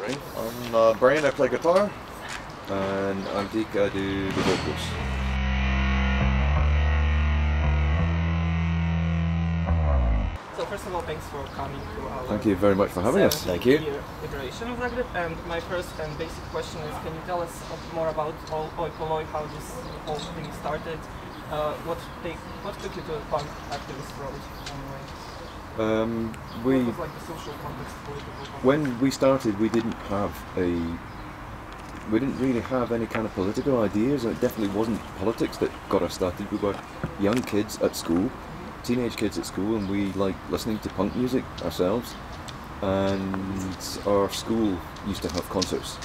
Brain. On Brain I play guitar, and Antifa I do the vocals. So first of all, thanks for coming to our Thank you very much for having us. Thank you. Liberation of Zagreb. And my first and basic question is, can you tell us more about OI POLLOI, how this whole thing started? What took you to the punk activist road? What was like the social context, political context? When we started, we didn't really have any kind of political ideas. It definitely wasn't politics that got us started. We were young kids at school, teenage kids at school, and we liked listening to punk music ourselves. And our school used to have concerts,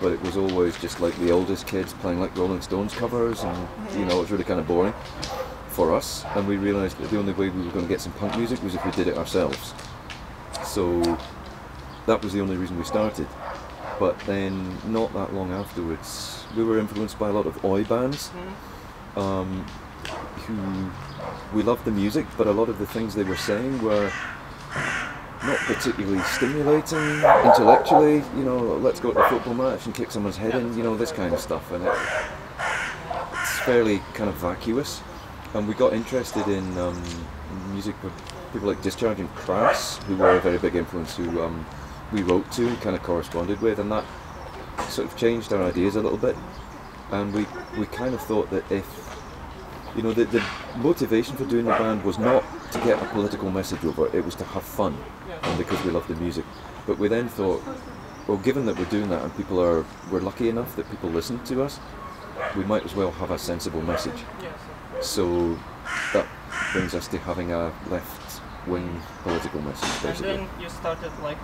but it was always just like the oldest kids playing like Rolling Stones covers, and you know, it was really kind of boring for us. And we realised that the only way we were going to get some punk music was if we did it ourselves. So that was the only reason we started. But then, not that long afterwards, we were influenced by a lot of Oi bands, who we loved the music, but a lot of the things they were saying were not particularly stimulating intellectually. You know, let's go to the football match and kick someone's head in, you know, this kind of stuff. And it's fairly kind of vacuous. And we got interested in music with people like Discharge and Crass, who were a very big influence, who we wrote to and kind of corresponded with, and that sort of changed our ideas a little bit. And we kind of thought that if, you know, the motivation for doing the band was not to get a political message over, it was to have fun, and because we loved the music. But we then thought, well, given that we're doing that and we're lucky enough that people listen to us, we might as well have a sensible message. So that brings us to having a left-wing political message, basically. And then you started like,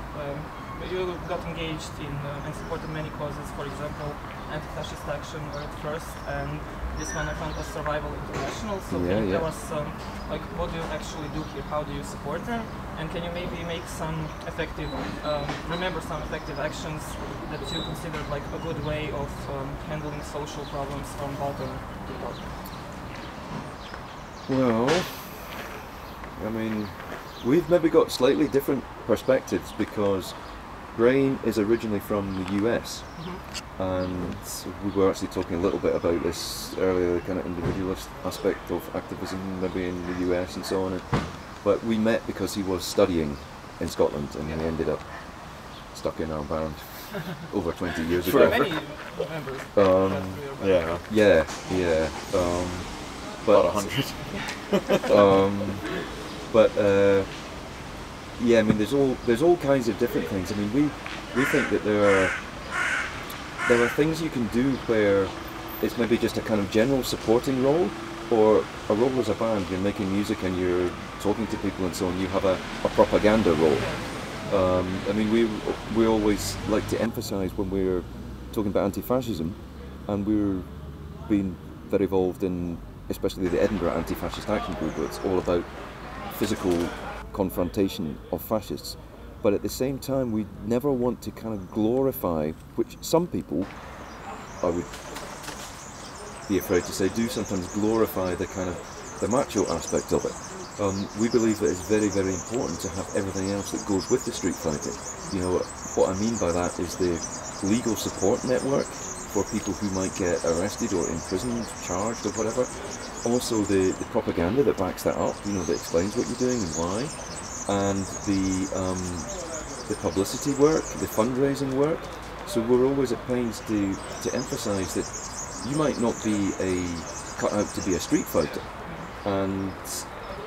you got engaged in and supported many causes, for example, anti-fascist action at first, and this one I found was Survival International. So can you tell us like, what do you actually do here? How do you support them? And can you maybe make some effective, remember some effective actions that you considered like a good way of handling social problems from bottom to top? Well, I mean, we've maybe got slightly different perspectives, because Brain is originally from the US, and we were actually talking a little bit about this earlier, the kind of individualist aspect of activism maybe in the US and so on. But we met because he was studying in Scotland, and he ended up stuck in our band over 20 years ago. Many members. Yeah. But about 100. Yeah, I mean, there's all kinds of different things. I mean, we think that there are things you can do where it's maybe just a kind of general supporting role, or a role as a band. You're making music and you're talking to people and so on. You have a propaganda role. I mean, we always like to emphasise when we're talking about anti-fascism, and we're being very involved in, especially the Edinburgh Anti-Fascist Action Group, where it's all about physical confrontation of fascists. But at the same time, we never want to kind of glorify, which some people, I would be afraid to say, do sometimes glorify the kind of the macho aspect of it. We believe that it's very, very important to have everything else that goes with the street fighting. You know, what I mean by that is the legal support network for people who might get arrested or imprisoned, charged or whatever. Also the propaganda that backs that up, you know, that explains what you're doing and why. And the publicity work, the fundraising work. So we're always at pains to emphasise that you might not be cut out to be a street fighter. And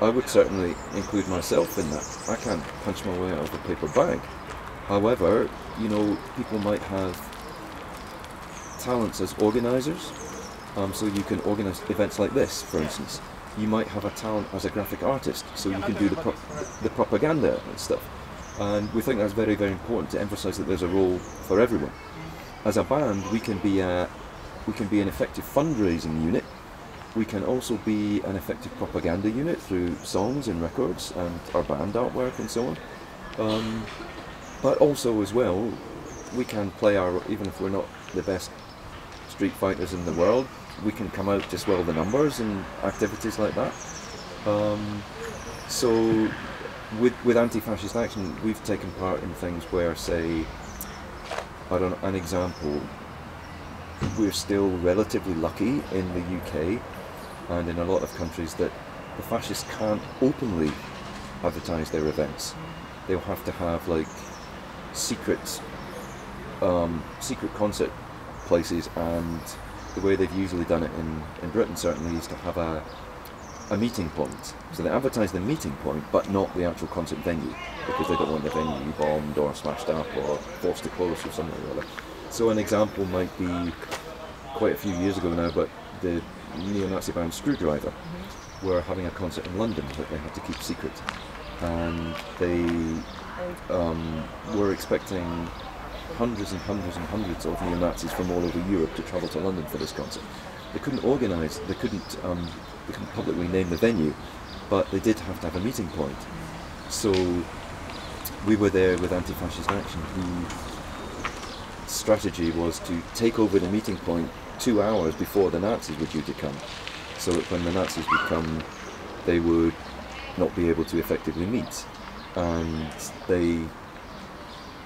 I would certainly include myself in that. I can't punch my way out of a paper bag. However, you know, people might have talents as organisers, so you can organise events like this, for instance. You might have a talent as a graphic artist, so you can do the propaganda and stuff. And we think that's very, very important to emphasise that there's a role for everyone. As a band, we can be an effective fundraising unit. We can also be an effective propaganda unit through songs and records and our band artwork and so on. But also as well, we can play even if we're not the best street fighters in the world, we can come out to swell the numbers and activities like that. So with anti-fascist action, we've taken part in things where, say, an example, we're still relatively lucky in the UK and in a lot of countries that the fascists can't openly advertise their events. They'll have to have like secret concert places, and the way they've usually done it in Britain certainly is to have a meeting point. So they advertise the meeting point but not the actual concert venue, because they don't want the venue bombed or smashed up or forced to close or something or other. So an example might be quite a few years ago now, but the neo-Nazi band Screwdriver were having a concert in London that they had to keep secret, and they were expecting hundreds and hundreds and hundreds of neo-Nazis from all over Europe to travel to London for this concert. They couldn't organise, they couldn't publicly name the venue, but they did have to have a meeting point. So we were there with Anti-Fascist Action, whose strategy was to take over the meeting point 2 hours before the Nazis were due to come, so that when the Nazis would come, they would not be able to effectively meet. And they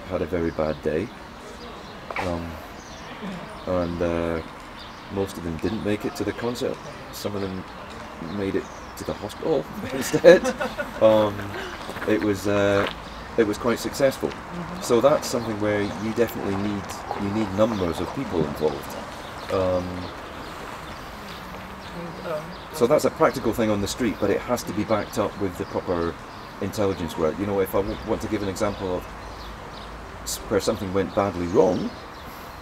had a very bad day, and most of them didn't make it to the concert. Some of them made it to the hospital instead. It was quite successful. So that's something where you definitely need numbers of people involved. So that's a practical thing on the street, but it has to be backed up with the proper intelligence work. You know, if I want to give an example of where something went badly wrong,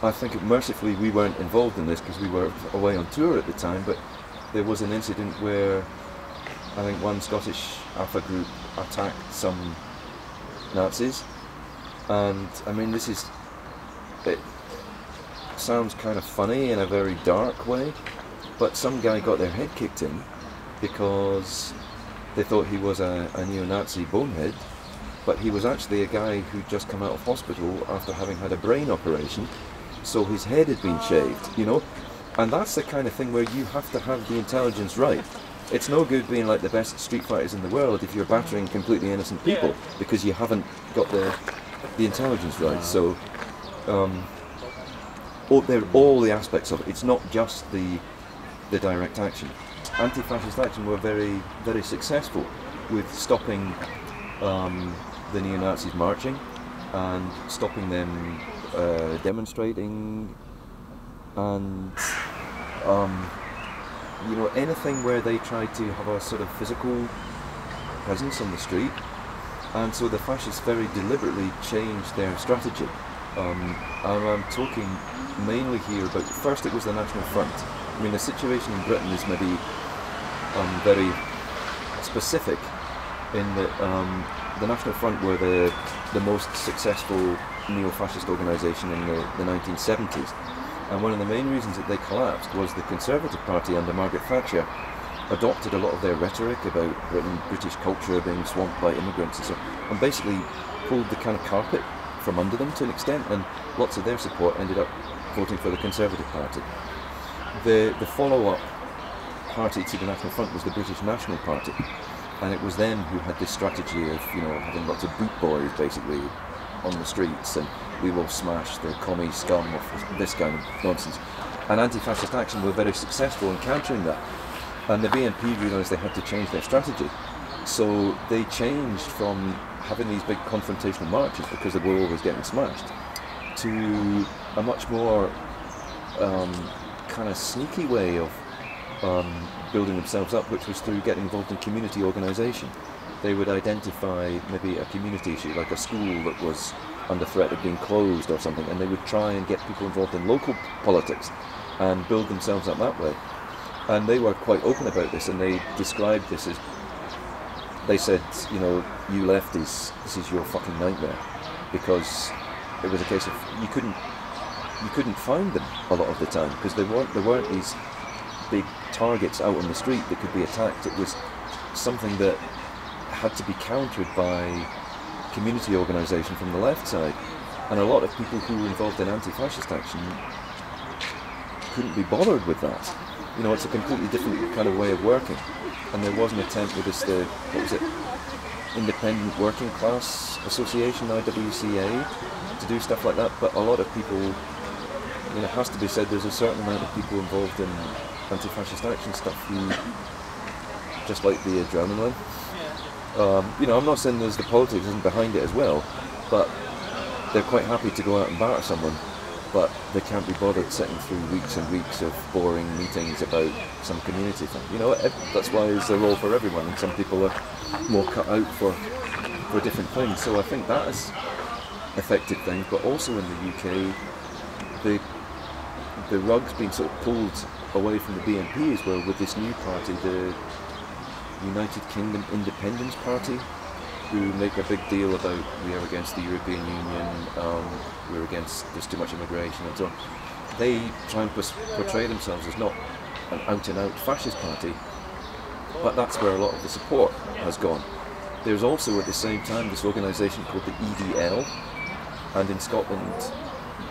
I think mercifully we weren't involved in this because we were away on tour at the time, but there was an incident where I think one Scottish Alpha group attacked some Nazis, and I mean it sounds kind of funny in a very dark way, but some guy got their head kicked in because they thought he was a neo-Nazi bonehead, but he was actually a guy who'd just come out of hospital after having had a brain operation, so his head had been shaved, you know? And that's the kind of thing where you have to have the intelligence right. It's no good being like the best street fighters in the world if you're battering completely innocent people, because you haven't got the intelligence right. So all the aspects of it. It's not just the direct action. Anti-fascist action were very, very successful with stopping the neo-Nazis marching and stopping them demonstrating, and you know, anything where they tried to have a sort of physical presence on the street. And so the fascists very deliberately changed their strategy. And I'm talking mainly here about, first it was the National Front. I mean, the situation in Britain is maybe very specific in that the National Front were the most successful neo-fascist organisation in the 1970s. And one of the main reasons that they collapsed was the Conservative Party under Margaret Thatcher adopted a lot of their rhetoric about British culture being swamped by immigrants and so, and basically pulled the kind of carpet from under them to an extent, and lots of their support ended up voting for the Conservative Party. The follow-up party to the National Front was the British National Party, and it was them who had this strategy of, you know, having lots of boot boys basically on the streets, and we will smash the commie scum of this kind of nonsense. And Anti-Fascist Action were very successful in countering that. And the BNP realised they had to change their strategy. So they changed from having these big confrontational marches, because they were always getting smashed, to a much more kind of sneaky way of building themselves up, which was through getting involved in community organisation. They would identify maybe a community issue, like a school that was under threat of being closed or something, and they would try and get people involved in local politics and build themselves up that way. And they were quite open about this, and they described this as, they said, you know, you lefties, this is your fucking nightmare, because it was a case of you couldn't find them a lot of the time, because there weren't these big targets out on the street that could be attacked. It was something that had to be countered by community organisation from the left side, and a lot of people who were involved in anti-fascist action couldn't be bothered with that. You know, it's a completely different kind of way of working, and there was an attempt with this, what was it, independent working class association, IWCA, to do stuff like that. But a lot of people, I mean, it has to be said, there's a certain amount of people involved in anti-fascist action stuff who just like the adrenaline. You know, I'm not saying there's the politics isn't behind it as well, but they're quite happy to go out and batter someone, but they can't be bothered sitting through weeks and weeks of boring meetings about some community thing. You know, that's why it's a role for everyone, and some people are more cut out for different things. So I think that has affected things, but also in the UK, the rug's been sort of pulled away from the BNP as well with this new party, the United Kingdom Independence Party, who make a big deal about we are against the European Union, we're against there's too much immigration and so on. They try and portray themselves as not an out-and-out fascist party, but that's where a lot of the support has gone. There's also at the same time this organisation called the EDL, and in Scotland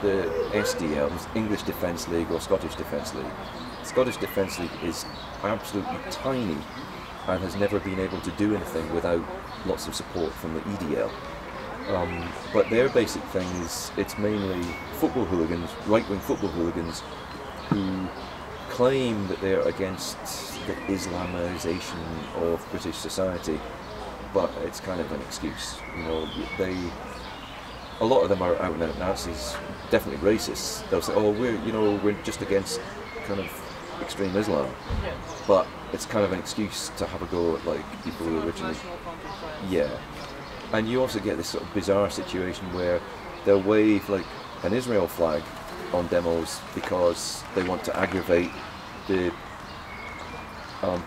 the SDL, English Defence League or Scottish Defence League. Scottish Defence League is absolutely tiny and has never been able to do anything without lots of support from the EDL. But their basic thing is, it's mainly football hooligans, right-wing football hooligans, who claim that they're against the Islamisation of British society, but it's kind of an excuse. You know, a lot of them are out-and-out Nazis, definitely racists. They'll say, oh, we're just against kind of extreme Islam, but it's kind of an excuse to have a go at like people who originally, yeah. And you also get this sort of bizarre situation where they'll wave like an Israel flag on demos because they want to aggravate the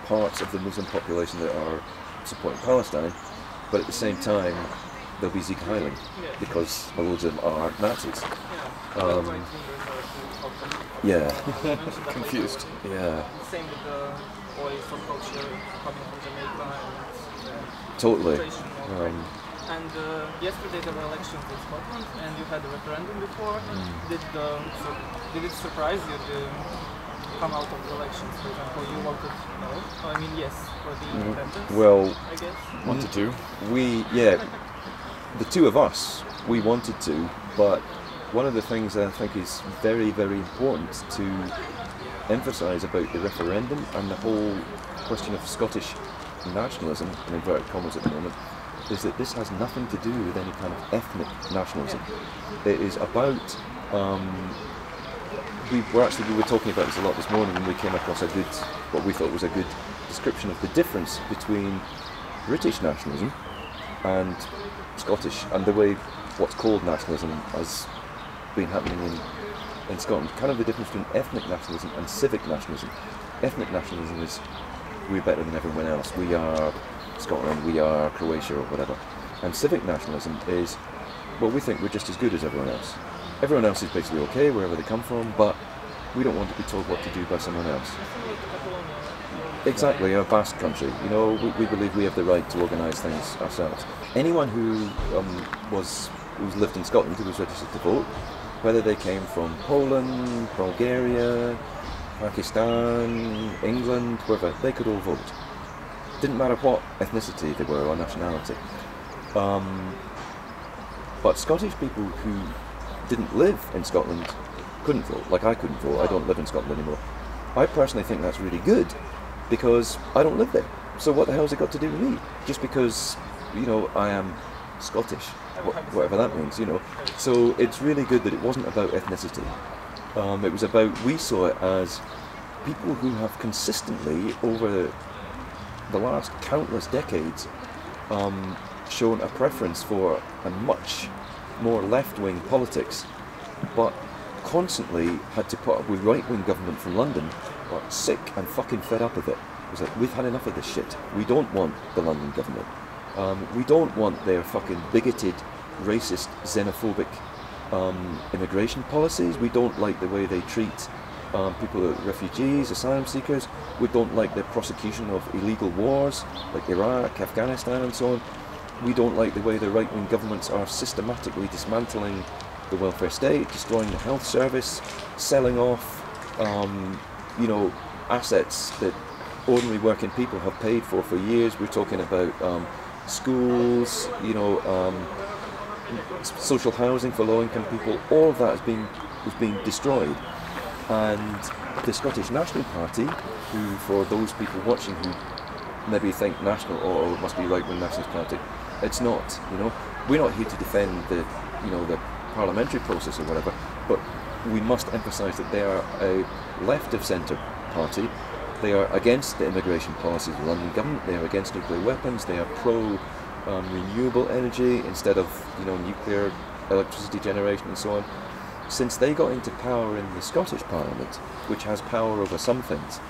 parts of the Muslim population that are supporting Palestine, but at the same time they'll be Sieg Heiling because loads of them are Nazis. Yeah. Confused. Yeah. Same with the OI subculture coming from Jamaica and totally. And yesterday there were elections in Scotland, and you had a referendum before. Did it surprise you to come out of the elections? For example, you voted no. I mean yes for the independence. Well, I guess. Wanted to. The two of us, we wanted to, but one of the things that I think is very, very important to emphasise about the referendum and the whole question of Scottish nationalism, in inverted commas at the moment, is that this has nothing to do with any kind of ethnic nationalism. It is about, we were talking about this a lot this morning when we came across what we thought was a good description of the difference between British nationalism and Scottish, and the way what's called nationalism has been happening in Scotland. Kind of the difference between ethnic nationalism and civic nationalism. Ethnic nationalism is we're better than everyone else. We are Scotland, we are Croatia or whatever. And civic nationalism is, well, we think we're just as good as everyone else. Everyone else is basically okay wherever they come from, but we don't want to be told what to do by someone else. Exactly, a vast country. You know, we believe we have the right to organise things ourselves. Anyone who's lived in Scotland, who was registered to vote, whether they came from Poland, Bulgaria, Pakistan, England, wherever, they could all vote. Didn't matter what ethnicity they were or nationality. But Scottish people who didn't live in Scotland couldn't vote. Like I couldn't vote, I don't live in Scotland anymore. I personally think that's really good, because I don't live there. So what the hell's it got to do with me? Just because, you know, I am Scottish, whatever that means, you know. So it's really good that it wasn't about ethnicity. It was about, we saw it as people who have consistently, over the last countless decades, shown a preference for a much more left-wing politics, but constantly had to put up with right-wing government from London, got sick and fucking fed up of it. It was like, we've had enough of this shit. We don't want the London government. We don't want their fucking bigoted, racist, xenophobic immigration policies. We don't like the way they treat people, refugees, asylum seekers. We don't like their prosecution of illegal wars like Iraq, Afghanistan and so on. We don't like the way the right-wing governments are systematically dismantling the welfare state, destroying the health service, selling off you know, assets that ordinary working people have paid for years. We're talking about schools, you know, social housing for low-income people. All of that was being destroyed, and the Scottish National Party, who, for those people watching who maybe think national, or it must be right-wing nationalist party, it's not. You know, we're not here to defend the, you know, the parliamentary process or whatever, but we must emphasise that they are a left-of-centre party. They are against the immigration policies of the London government. They are against nuclear weapons. They are pro renewable energy instead of, you know, nuclear electricity generation and so on. Since they got into power in the Scottish Parliament, which has power over some things,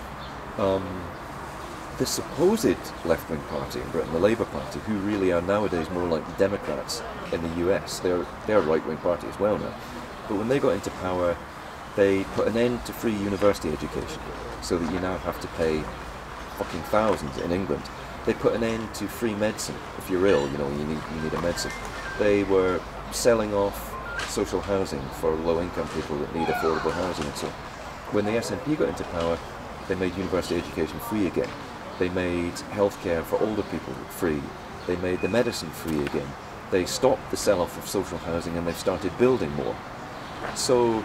the supposed left-wing party in Britain, the Labour Party, who really are nowadays more like the Democrats in the US, they're a right-wing party as well now. But when they got into power, they put an end to free university education, so that you now have to pay fucking thousands in England. They put an end to free medicine. If you're ill, you know, you need a medicine. They were selling off social housing for low-income people that need affordable housing and so on. When the SNP got into power, they made university education free again. They made healthcare for older people free. They made the medicine free again. They stopped the sell-off of social housing, and they've started building more. So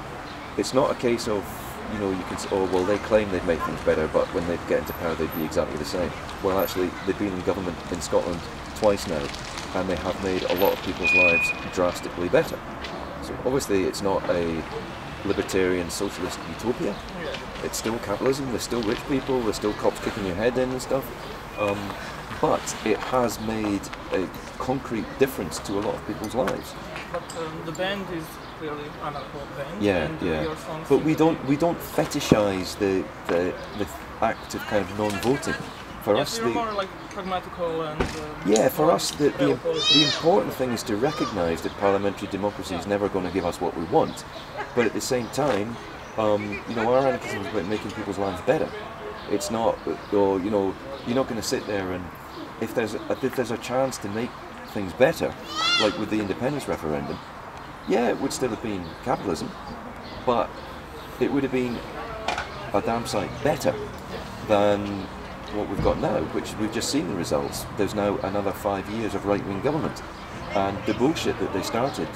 it's not a case of, you know, you can say, oh, well, they claim they'd make things better, but when they get into power, they'd be exactly the same. Well, actually, they've been in government in Scotland twice now, and they have made a lot of people's lives drastically better. So obviously, it's not a libertarian socialist utopia. It's still capitalism. There's still rich people. There's still cops kicking your head in and stuff. But it has made a concrete difference to a lot of people's lives. But the band is clearly anarcho band. Yeah, and yeah. Your songs but we don't fetishize the act of kind of non-voting. For us, you're more like pragmatical and. Yeah, for us, the important thing is to recognise that parliamentary democracy is never going to give us what we want. But at the same time, you know, our anarchism is about making people's lives better. It's not, or, you know, you're not going to sit there and if there's a chance to make things better, like with the independence referendum, yeah, it would still have been capitalism, but it would have been a damn sight better than what we've got now, which we've just seen the results. There's now another 5 years of right-wing government, and the bullshit that they started,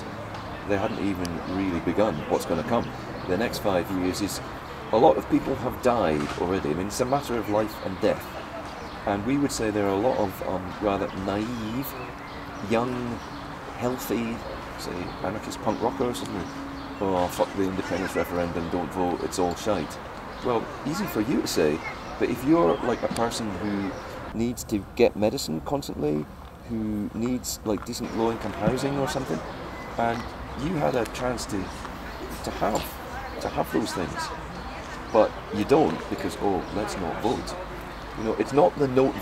they hadn't even really begun what's going to come. The next 5 years is, a lot of people have died already. I mean, it's a matter of life and death. And we would say there are a lot of rather naive, young, healthy, say, anarchist punk rockers, isn't it? Oh, fuck the independence referendum, don't vote, it's all shite. Well, easy for you to say, but if you're like a person who needs to get medicine constantly, who needs like decent low-income housing or something, and you had a chance to have those things, but you don't because, oh, let's not vote. You know, it's not the not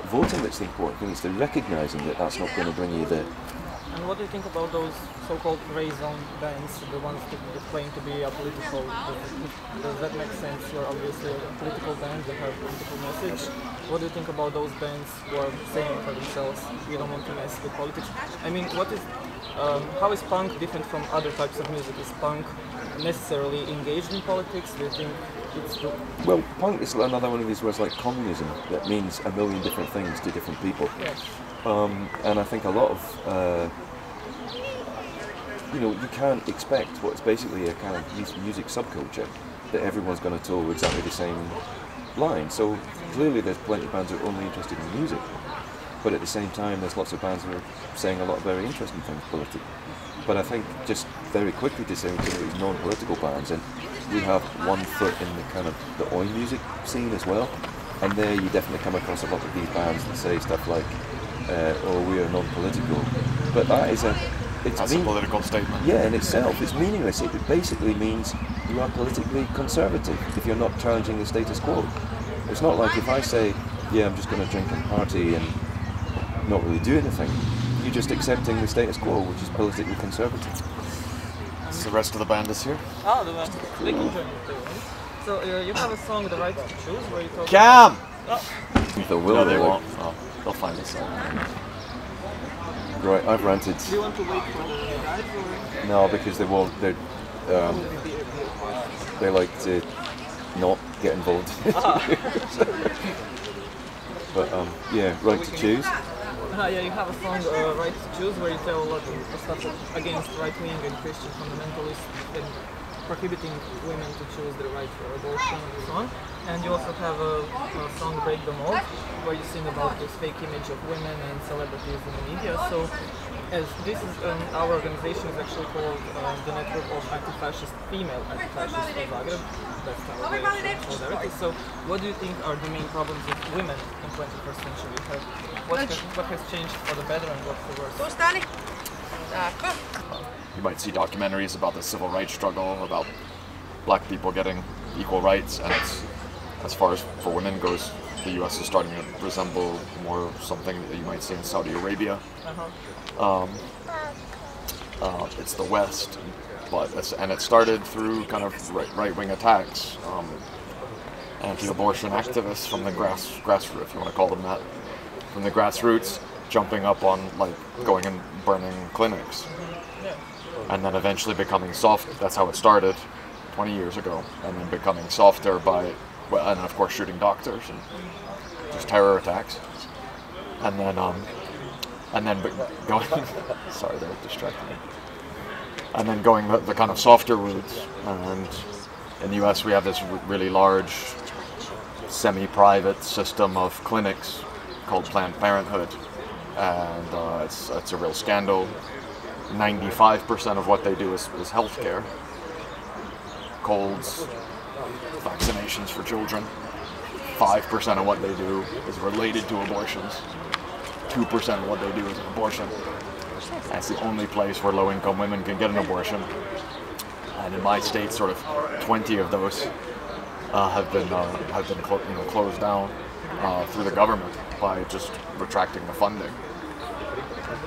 voting that's the important thing, it's the recognising that that's not going to bring you there. And what do you think about those so-called raison bands, the ones that claim to be apolitical? Does that make sense? You're obviously a political band, you have a political message. What do you think about those bands who are saying for themselves, we don't want to mess with politics? I mean, how is punk different from other types of music? Is punk necessarily engaged in politics? Do you think it's true? Well, punk is another one of these words like communism that means a million different things to different people. Yes. And I think a lot of, you know, you can't expect what's basically a kind of music subculture that everyone's going to toe exactly the same line. So clearly there's plenty of bands that are only interested in music, but at the same time there's lots of bands that are saying a lot of very interesting things politically. But I think just very quickly to say to these non-political bands, and we have one foot in the kind of the OI music scene as well, and there you definitely come across a lot of these bands that say stuff like, oh, we are non-political, but that's a political statement. Yeah, in itself, it's meaningless. It basically means you are politically conservative if you're not challenging the status quo. It's not like if I say, yeah, I'm just going to drink and party and not really do anything. You're just accepting the status quo, which is politically conservative. So the rest of the band is here? Oh, the band. They can join too. So you have a song, The Right to Choose, where you talk Cam! No, they won't. Oh, they'll find this song. Right, I've ranted. Do you want to wait for the guys or? No, because they won't. They like to not get involved. But yeah, Right to Choose. Yeah, you have a song, Right to Choose, where you tell a lot of stuff against right-wing and Christian fundamentalists and prohibiting women to choose their right for abortion and so on. And you also have a song, Break the Mold, where you sing about this fake image of women and celebrities in the media. So, as this is, our organization is actually called the Network of Female Antifascists of Zagreb. That's our way of solidarity. So, what do you think are the main problems of women in 21st century? What has changed for the better and what's the worse? You might see documentaries about the civil rights struggle, about black people getting equal rights, and it's, as far as for women goes, the U.S. is starting to resemble more something that you might see in Saudi Arabia. It's the West, and it started through kind of right-wing attacks, anti-abortion activists from the grassroots, if you want to call them that, from the grassroots, jumping up on, like, going and burning clinics. And then eventually becoming soft. That's how it started 20 years ago, and then becoming softer by, well, and of course shooting doctors and just terror attacks. And then going, sorry, that distracted me. And then going the kind of softer routes. And in the U.S. we have this really large, semi-private system of clinics called Planned Parenthood, and it's a real scandal. 95% of what they do is healthcare. Colds, vaccinations for children. 5% of what they do is related to abortions. 2% of what they do is an abortion. That's the only place where low-income women can get an abortion. And in my state, sort of 20 of those have been closed down through the government by just retracting the funding.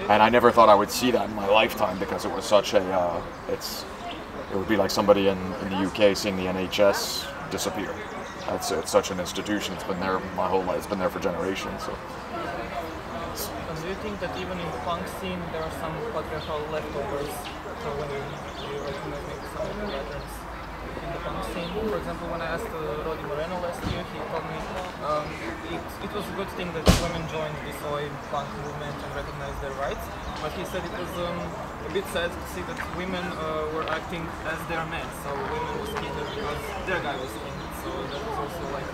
And I never thought I would see that in my lifetime, because it was such a, it would be like somebody in the UK seeing the NHS disappear. It's such an institution. It's been there my whole life. It's been there for generations. So. Do you think that even in the punk scene there are some patriarchal leftovers when you make some of the patterns in the punk scene? For example, when I asked Rodi Moreno last year, he told me it was a good thing that women joined this OI punk movement and recognized their rights, but he said it was a bit sad to see that women were acting as their men, so women were skinned because their guy was skinned, so that was also like...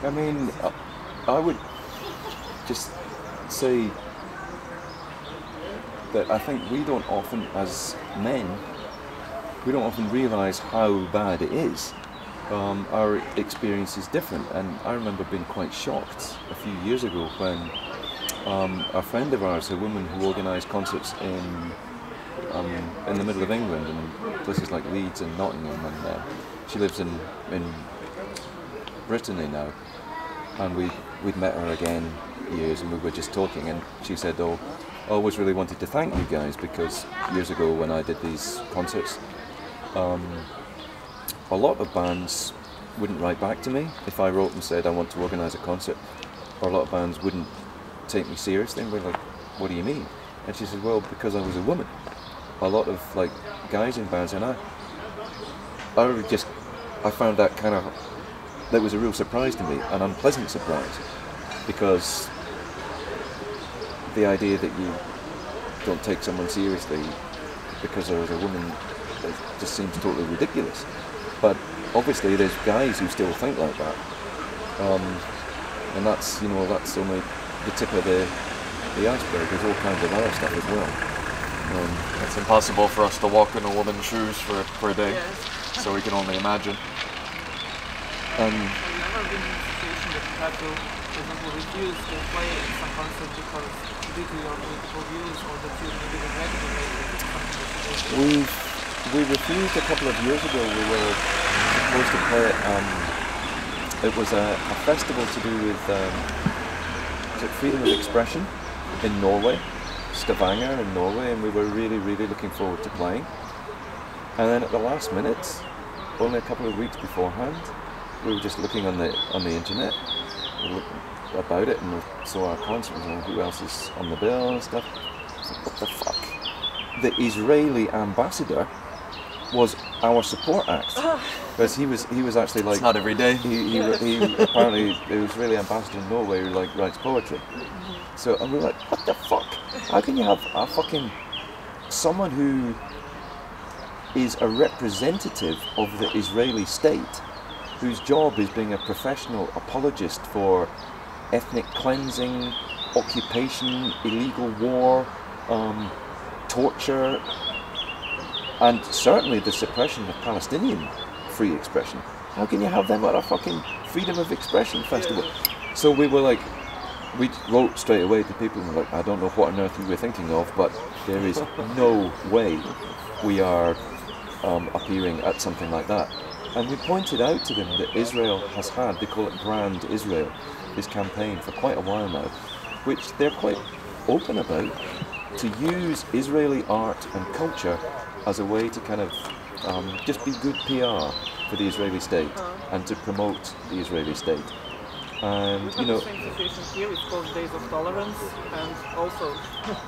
I mean, I would just say that I think we don't often, as men, we don't often realise how bad it is. Our experience is different, and I remember being quite shocked a few years ago when a friend of ours, a woman who organised concerts in the middle of England, in places like Leeds and Nottingham, and she lives in Brittany now, and we'd met her again years, and we were just talking, and she said, "Oh, I always really wanted to thank you guys, because years ago when I did these concerts, a lot of bands wouldn't write back to me if I wrote and said I want to organise a concert, or a lot of bands wouldn't take me seriously, and we're like, what do you mean?" And she said, "Well, because I was a woman. A lot of like guys in bands," and I found that that was a real surprise to me, an unpleasant surprise, because the idea that you don't take someone seriously because there was a woman, it just seems totally ridiculous. But obviously there's guys who still think like that, and that's only the tip of the iceberg. There's all kinds of other stuff as well. It's impossible for us to walk in a woman's shoes for a day, Yes. So we can only imagine. Have you ever been in a situation that you had to, for example, refuse to play in some concert because due to your political views, or that you maybe regretted it? We refused a couple of years ago. We were supposed to play it was a festival to do with freedom of expression in Norway, Stavanger in Norway, and we were really, really looking forward to playing. And then at the last minute, only a couple of weeks beforehand, we were just looking on the internet, we looked about it, and we saw our concert and who else is on the bill and stuff. Like, what the fuck? The Israeli ambassador was our support act. Because he was actually like... It's not every day. He apparently, he was really ambassador in Norway who like writes poetry. So, and we were like, what the fuck? How can you have a fucking... someone who is a representative of the Israeli state, whose job is being a professional apologist for ethnic cleansing, occupation, illegal war, torture, and certainly the suppression of Palestinian free expression. How can you have them at a fucking freedom of expression festival? So we were like, we wrote straight away to people and were like, I don't know what on earth you were thinking of, but there is no way we are appearing at something like that. And we pointed out to them that Israel has had, they call it Brand Israel, this campaign for quite a while now, which they're quite open about, to use Israeli art and culture as a way to kind of just be good PR for the Israeli state and to promote the Israeli state. And you know, the same situation here. It's called Days of Tolerance, and also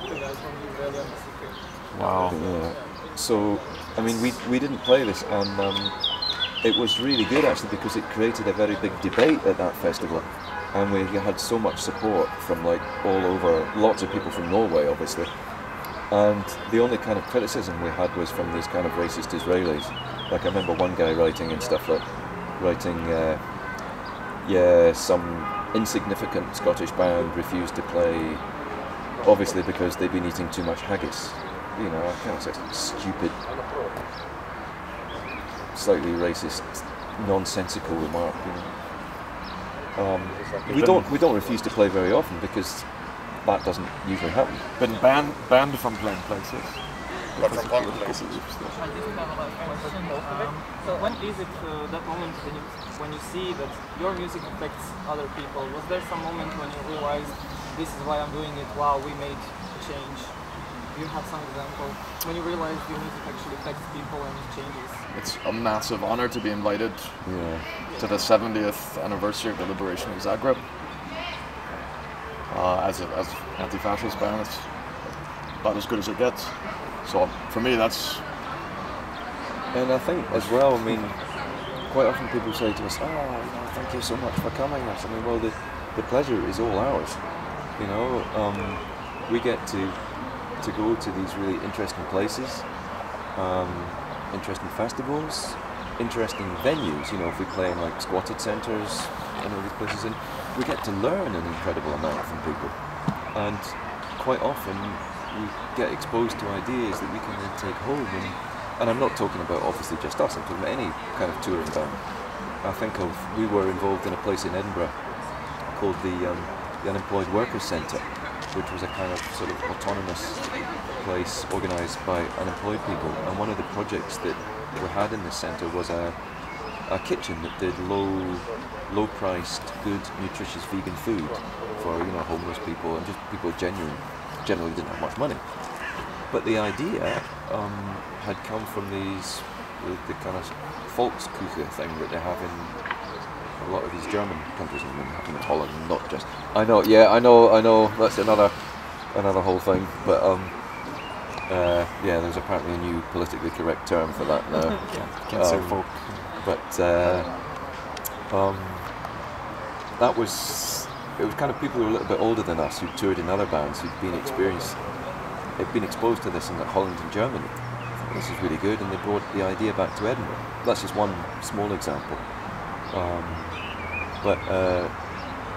the guys from the Israeli embassy here. Wow. Yeah. So, I mean, we didn't play this, and it was really good actually because it created a very big debate at that festival, and we had so much support from like all over, lots of people from Norway, obviously. And the only kind of criticism we had was from these kind of racist Israelis. Like I remember one guy writing and stuff like, yeah, some insignificant Scottish band refused to play, obviously because they'd been eating too much haggis. You know, kind of such stupid, slightly racist, nonsensical remark. You know. We don't refuse to play very often because that doesn't usually happen. Been banned from playing places. But from one place. I just have a question. So when is it that moment when you see that your music affects other people? Was there some moment when you realized this is why I'm doing it? Wow, we made a change. Do you have some example when you realized your music actually affects people and it changes? It's a massive honor to be invited to the 70th anniversary of the liberation of Zagreb. As anti-fascist band, it's about as good as it gets. So for me, that's... And I think as well, I mean, quite often people say to us, thank you so much for coming. I mean, well, the pleasure is all ours. You know, we get to go to these really interesting places, interesting festivals, interesting venues. You know, if we play in like squatted centres and all these places, and we get to learn an incredible amount from people. And quite often we get exposed to ideas that we can then take home. And I'm not talking about obviously just us, I'm talking about any kind of touring band. I think we were involved in a place in Edinburgh called the Unemployed Workers Centre, which was a kind of sort of autonomous place organised by unemployed people. And one of the projects that we had in this centre was a kitchen that did low-priced, good, nutritious vegan food for, you know, homeless people and just people generally didn't have much money. But the idea had come from the kind of Volksküche thing that they have in a lot of these German countries, and in Holland, not just. I know, that's another whole thing. But there's apparently a new politically correct term for that now. Can't say folk. But it was kind of people who were a little bit older than us who toured in other bands who'd been exposed to this in Holland and Germany. I thought, this is really good, and they brought the idea back to Edinburgh. That's just one small example. But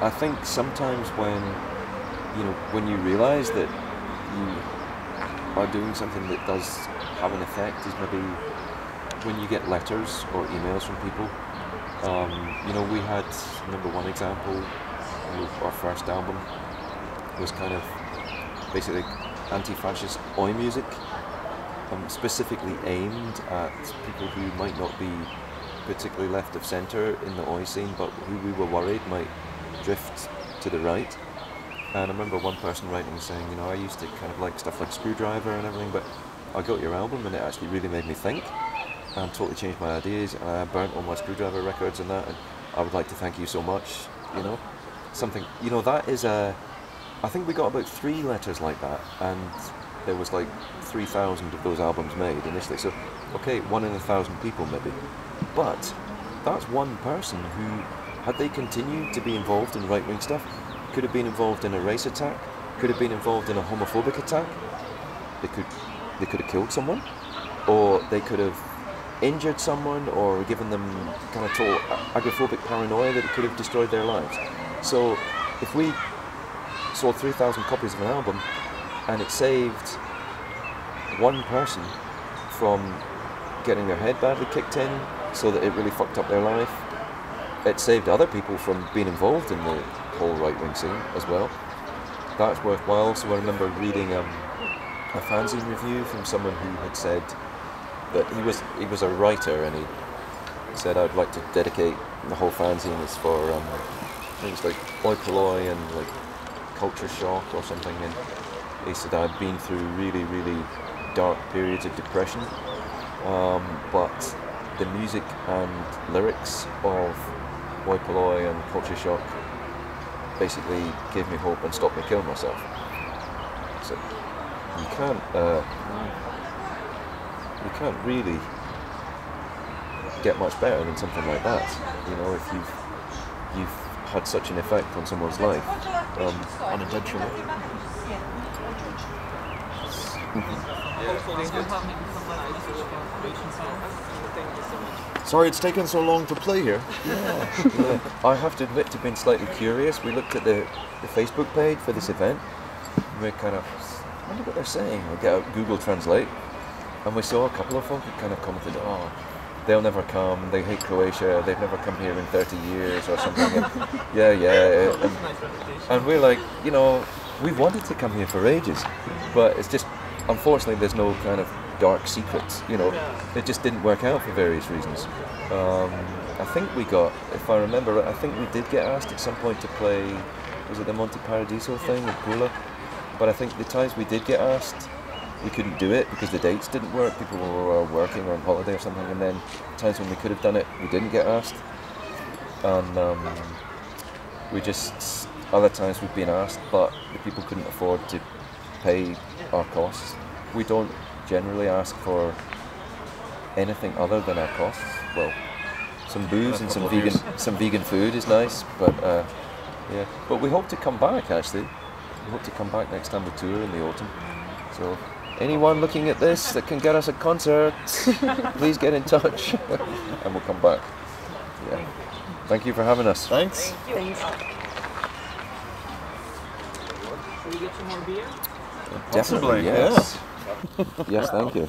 I think sometimes when you realise that you are doing something that does have an effect is maybe when you get letters or emails from people. We had, remember one example, our first album was kind of basically anti-fascist OI music, specifically aimed at people who might not be particularly left of centre in the OI scene, but who we were worried might drift to the right. And I remember one person writing and saying, I used to kind of like stuff like Screwdriver and everything, but I got your album and it actually really made me think and totally changed my ideas, and I burnt all my Screwdriver records and that, and I would like to thank you so much, something, that is I think we got about 3 letters like that, and there was like 3,000 of those albums made initially. So, okay, 1 in 1,000 people maybe. But that's one person who, had they continued to be involved in right-wing stuff, could have been involved in a race attack, could have been involved in a homophobic attack. They could have killed someone, or they could have injured someone, or given them kind of total agoraphobic paranoia that it could have destroyed their lives. So if we sold 3,000 copies of an album and it saved one person from getting their head badly kicked in so that it really fucked up their life, it saved other people from being involved in the whole right-wing scene as well. That's worthwhile. So I remember reading a fanzine review from someone who had said that he was a writer, and he said, I'd like to dedicate the whole fanzine is for things like OI POLLOI and like culture shock or something. And he said, I'd been through really, really dark periods of depression, but the music and lyrics of OI POLLOI and culture shock basically gave me hope and stopped me killing myself. So you can't really get much better than something like that. You know, if you've had such an effect on someone's life, unintentionally. Sorry it's taken so long to play here. Yeah. I have to admit to being slightly curious. We looked at the Facebook page for this event, and we kind of wonder what they're saying. We get out Google Translate, and we saw a couple of them who kind of commented, oh, they'll never come, they hate Croatia, they've never come here in 30 years or something. And, and we're like, you know, we've wanted to come here for ages, but it's just, unfortunately, there's no kind of dark secrets, you know. It just didn't work out for various reasons. I think we got, if I remember right, I think we did get asked at some point to play, was it the Monte Paradiso thing in Pula? But I think the times we did get asked, we couldn't do it because the dates didn't work. People were working or on holiday or something, and then times when we could have done it, we didn't get asked. And we just, other times we've been asked, but the people couldn't afford to pay our costs. We don't generally ask for anything other than our costs. Well, some booze and some vegan food is nice, but yeah. But we hope to come back, actually. We hope to come back next time we tour in the autumn. So anyone looking at this that can get us a concert, please get in touch and we'll come back. Yeah. Thank you for having us. Thanks. Thanks. Should we get some more beer? Definitely, yes. Yeah. Yes, thank you.